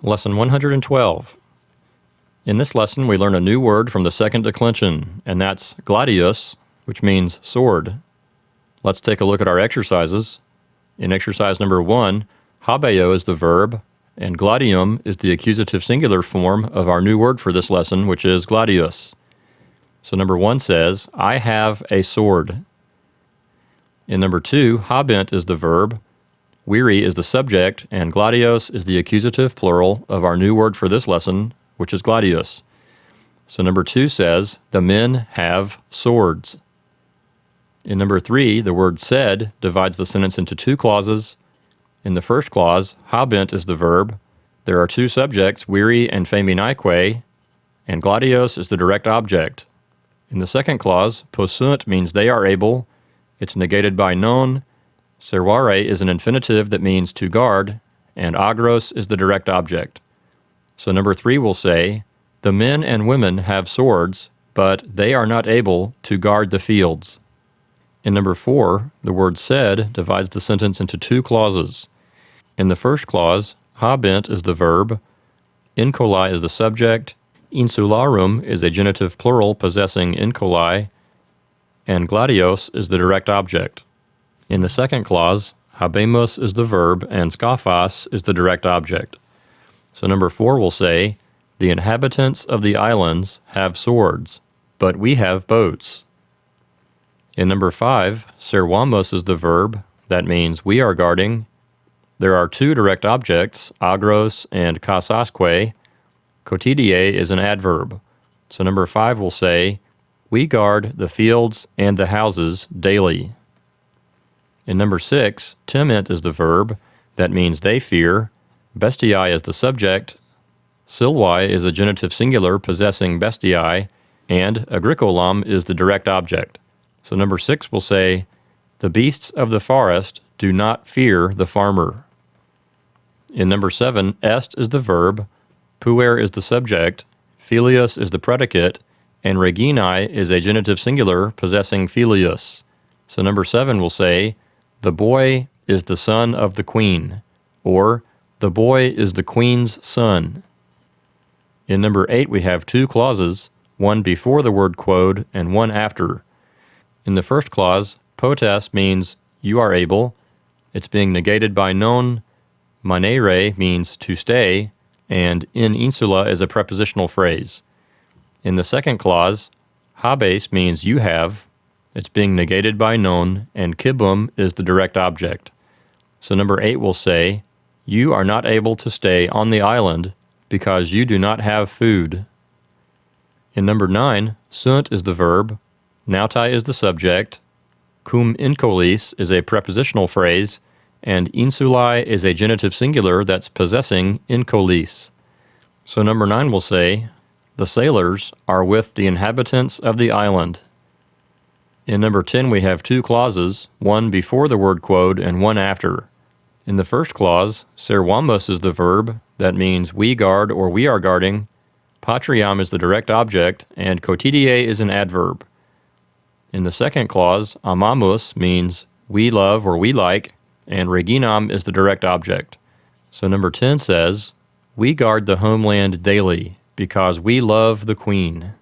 Lesson 112. In this lesson, we learn a new word from the second declension, and that's gladius, which means sword. Let's take a look at our exercises. In exercise number 1, habeo is the verb, and gladium is the accusative singular form of our new word for this lesson, which is gladius. So number 1 says, I have a sword. In number 2, habent is the verb, weary is the subject, and gladios is the accusative plural of our new word for this lesson, which is gladius. So number 2 says, the men have swords. In number 3, the word said divides the sentence into two clauses. In the first clause, habent is the verb. There are two subjects, weary and feminaeque, and gladios is the direct object. In the second clause, possunt means they are able. It's negated by non. Servare is an infinitive that means to guard, and agros is the direct object. So number 3 will say, the men and women have swords, but they are not able to guard the fields. In number 4, the word said divides the sentence into two clauses. In the first clause, habent is the verb, incolae is the subject, insularum is a genitive plural possessing incolae, and gladios is the direct object. In the second clause, habemus is the verb and scaphas is the direct object. So number 4 will say, the inhabitants of the islands have swords, but we have boats. In number 5, servamus is the verb, that means we are guarding. There are two direct objects, agros and kasasque. Cotidie is an adverb. So number 5 will say, we guard the fields and the houses daily. In number 6, tement is the verb, that means they fear. Bestiae is the subject. Silvae is a genitive singular possessing bestiae, and agricolam is the direct object. So number 6 will say, the beasts of the forest do not fear the farmer. In number 7, est is the verb, puer is the subject, filius is the predicate, and reginae is a genitive singular possessing filius. So number 7 will say, the boy is the son of the queen, or the boy is the queen's son. In number 8, we have two clauses, one before the word quod and one after. In the first clause, potes means you are able. It's being negated by non. Manere means to stay, and in insula is a prepositional phrase. In the second clause, habes means you have. It's being negated by non, and kibum is the direct object. So number 8 will say, you are not able to stay on the island because you do not have food. In number 9, sunt is the verb, nautai is the subject, cum incolis is a prepositional phrase, and insulae is a genitive singular that's possessing incolis. So number 9 will say, the sailors are with the inhabitants of the island. In number 10, we have two clauses, one before the word quod and one after. In the first clause, servamus is the verb, that means we guard or we are guarding. Patriam is the direct object, and cotidie is an adverb. In the second clause, amamus means we love or we like, and reginam is the direct object. So number 10 says, we guard the homeland daily because we love the queen.